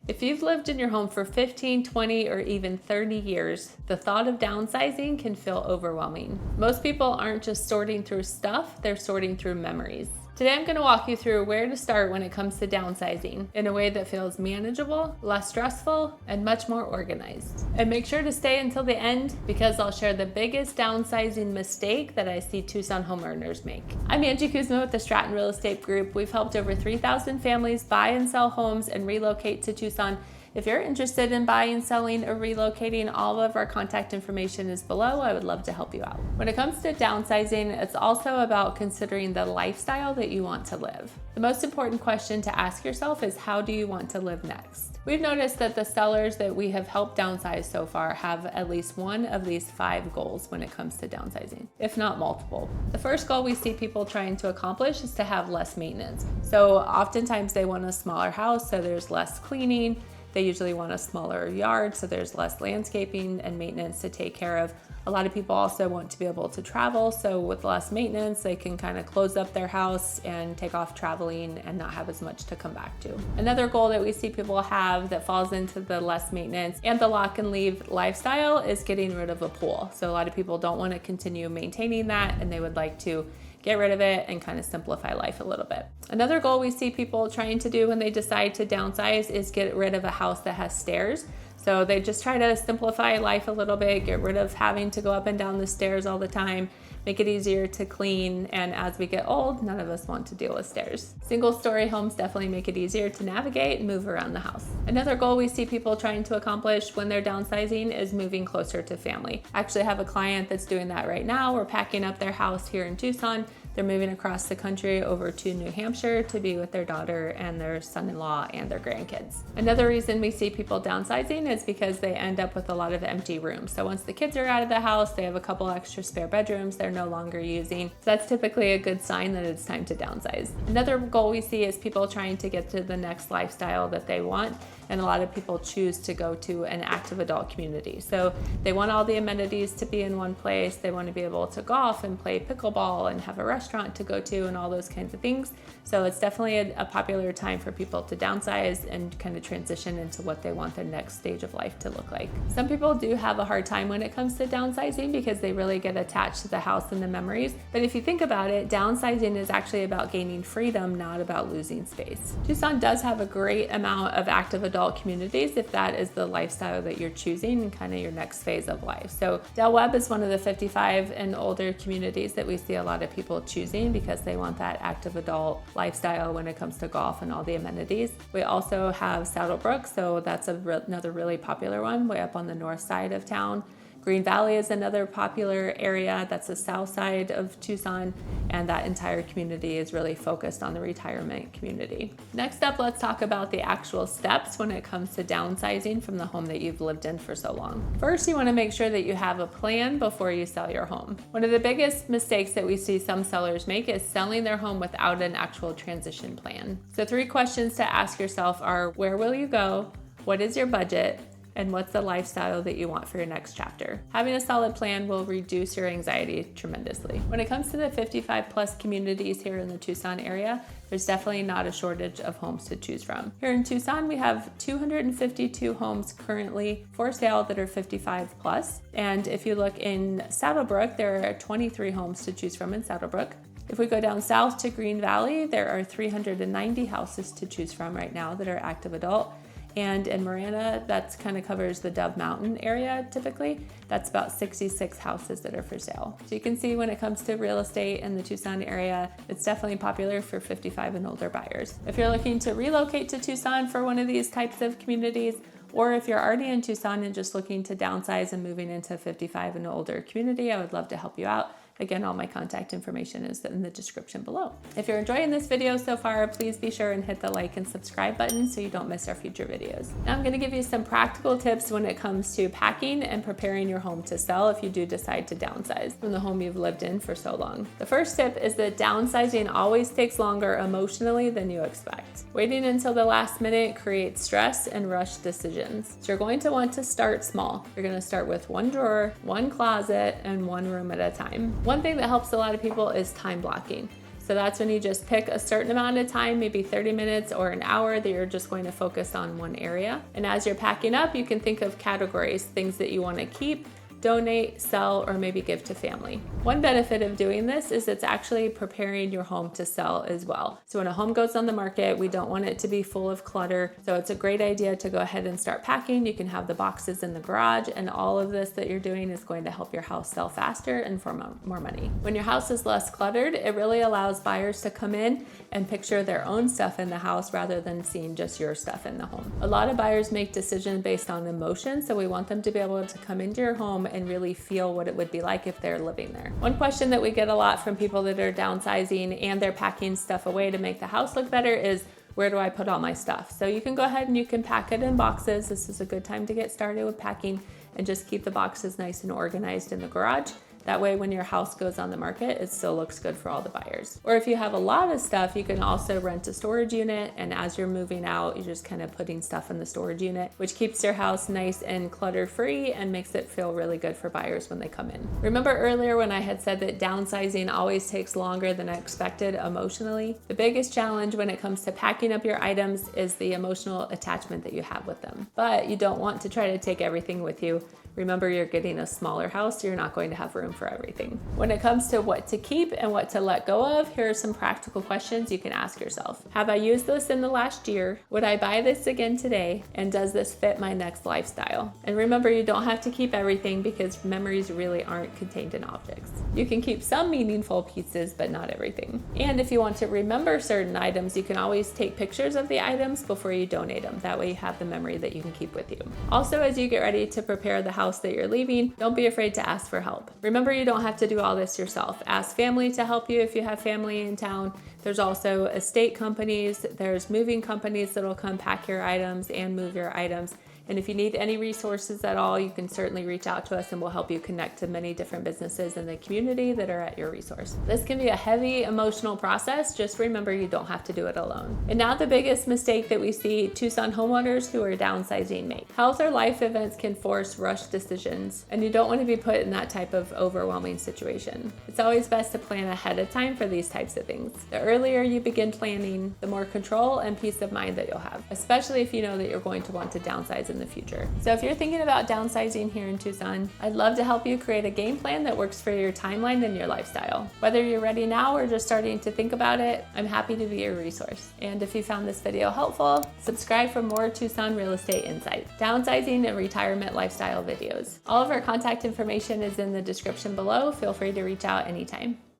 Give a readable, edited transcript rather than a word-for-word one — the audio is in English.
If you've lived in your home for 15, 20, or even 30 years, the thought of downsizing can feel overwhelming. Most people aren't just sorting through stuff, they're sorting through memories. Today I'm going to walk you through where to start when it comes to downsizing in a way that feels manageable, less stressful, and much more organized. And make sure to stay until the end because I'll share the biggest downsizing mistake that I see Tucson homeowners make. I'm Angie Kuzma with the Stratton Real Estate Group. We've helped over 3,000 families buy and sell homes and relocate to Tucson. If you're interested in buying, selling, or relocating, all of our contact information is below. I would love to help you out. When it comes to downsizing, it's also about considering the lifestyle that you want to live. The most important question to ask yourself is, how do you want to live next? We've noticed that the sellers that we have helped downsize so far have at least one of these 5 goals when it comes to downsizing, if not multiple. The first goal we see people trying to accomplish is to have less maintenance. So oftentimes they want a smaller house, so there's less cleaning. They usually want a smaller yard, so there's less landscaping and maintenance to take care of. A lot of people also want to be able to travel, so with less maintenance, they can kind of close up their house and take off traveling and not have as much to come back to. Another goal that we see people have that falls into the less maintenance and the lock and leave lifestyle is getting rid of a pool. So a lot of people don't want to continue maintaining that, and they would like to get rid of it and kind of simplify life a little bit. Another goal we see people trying to do when they decide to downsize is get rid of a house that has stairs. So they just try to simplify life a little bit, get rid of having to go up and down the stairs all the time, make it easier to clean. And as we get old, none of us want to deal with stairs. Single-story homes definitely make it easier to navigate and move around the house. Another goal we see people trying to accomplish when they're downsizing is moving closer to family. I actually have a client that's doing that right now. We're packing up their house here in Tucson. They're moving across the country over to New Hampshire to be with their daughter and their son-in-law and their grandkids. Another reason we see people downsizing is because they end up with a lot of empty rooms. So once the kids are out of the house, they have a couple extra spare bedrooms they're no longer using. So that's typically a good sign that it's time to downsize. Another goal we see is people trying to get to the next lifestyle that they want. And a lot of people choose to go to an active adult community. So they want all the amenities to be in one place. They want to be able to golf and play pickleball and have a restaurant to go to and all those kinds of things. So it's definitely a popular time for people to downsize and kind of transition into what they want their next stage of life to look like. Some people do have a hard time when it comes to downsizing because they really get attached to the house and the memories. But if you think about it, downsizing is actually about gaining freedom, not about losing space. Tucson does have a great amount of active adult communities if that is the lifestyle that you're choosing and kind of your next phase of life. So Webb is one of the 55 and older communities that we see a lot of people choosing because they want that active adult lifestyle when it comes to golf and all the amenities. We also have Saddlebrook, so that's another really popular one way up on the north side of town. Green Valley is another popular area. That's the south side of Tucson, and that entire community is really focused on the retirement community. Next up, let's talk about the actual steps when it comes to downsizing from the home that you've lived in for so long. First, you want to make sure that you have a plan before you sell your home. One of the biggest mistakes that we see some sellers make is selling their home without an actual transition plan. So 3 questions to ask yourself are, where will you go? What is your budget? And what's the lifestyle that you want for your next chapter? Having a solid plan will reduce your anxiety tremendously. When it comes to the 55 plus communities here in the Tucson area, there's definitely not a shortage of homes to choose from. Here in Tucson, we have 252 homes currently for sale that are 55 plus. And if you look in Saddlebrook, there are 23 homes to choose from in Saddlebrook. If we go down south to Green Valley, there are 390 houses to choose from right now that are active adult. And in Marana, that kind of covers the Dove Mountain area typically. That's about 66 houses that are for sale. So you can see when it comes to real estate in the Tucson area, it's definitely popular for 55 and older buyers. If you're looking to relocate to Tucson for one of these types of communities, or if you're already in Tucson and just looking to downsize and moving into a 55 and older community, I would love to help you out. Again, all my contact information is in the description below. If you're enjoying this video so far, please be sure and hit the like and subscribe button so you don't miss our future videos. Now I'm gonna give you some practical tips when it comes to packing and preparing your home to sell if you do decide to downsize from the home you've lived in for so long. The first tip is that downsizing always takes longer emotionally than you expect. Waiting until the last minute creates stress and rushed decisions. So you're going to want to start small. You're gonna start with one drawer, one closet, and one room at a time. One thing that helps a lot of people is time blocking. So that's when you just pick a certain amount of time, maybe 30 minutes or an hour, that you're just going to focus on one area. And as you're packing up, you can think of categories, things that you want to keep, donate, sell, or maybe give to family. One benefit of doing this is it's actually preparing your home to sell as well. So when a home goes on the market, we don't want it to be full of clutter. So it's a great idea to go ahead and start packing. You can have the boxes in the garage, and all of this that you're doing is going to help your house sell faster and for more money. When your house is less cluttered, it really allows buyers to come in and picture their own stuff in the house rather than seeing just your stuff in the home. A lot of buyers make decisions based on emotion, so we want them to be able to come into your home and really feel what it would be like if they're living there. One question that we get a lot from people that are downsizing and they're packing stuff away to make the house look better is, where do I put all my stuff? So you can go ahead and you can pack it in boxes. This is a good time to get started with packing, and just keep the boxes nice and organized in the garage. That way, when your house goes on the market, it still looks good for all the buyers. Or if you have a lot of stuff, you can also rent a storage unit, and as you're moving out, you're just kind of putting stuff in the storage unit, which keeps your house nice and clutter-free and makes it feel really good for buyers when they come in. Remember earlier when I had said that downsizing always takes longer than expected emotionally? The biggest challenge when it comes to packing up your items is the emotional attachment that you have with them. But you don't want to try to take everything with you. Remember, you're getting a smaller house, so you're not going to have room for everything. When it comes to what to keep and what to let go of, here are some practical questions you can ask yourself. Have I used this in the last year? Would I buy this again today? And does this fit my next lifestyle? And remember, you don't have to keep everything because memories really aren't contained in objects. You can keep some meaningful pieces, but not everything. And if you want to remember certain items, you can always take pictures of the items before you donate them. That way you have the memory that you can keep with you. Also, as you get ready to prepare the house that you're leaving, don't be afraid to ask for help. Remember, you don't have to do all this yourself. Ask family to help you if you have family in town. There's also estate companies, there's moving companies that'll come pack your items and move your items. And if you need any resources at all, you can certainly reach out to us and we'll help you connect to many different businesses in the community that are at your resource. This can be a heavy emotional process. Just remember, you don't have to do it alone. And now the biggest mistake that we see Tucson homeowners who are downsizing make. Health or life events can force rushed decisions, and you don't want to be put in that type of overwhelming situation. It's always best to plan ahead of time for these types of things. The earlier you begin planning, the more control and peace of mind that you'll have, especially if you know that you're going to want to downsize in the future. So if you're thinking about downsizing here in Tucson, I'd love to help you create a game plan that works for your timeline and your lifestyle. Whether you're ready now or just starting to think about it, I'm happy to be your resource. And if you found this video helpful, subscribe for more Tucson real estate insights, downsizing and retirement lifestyle videos. All of our contact information is in the description below. Feel free to reach out anytime.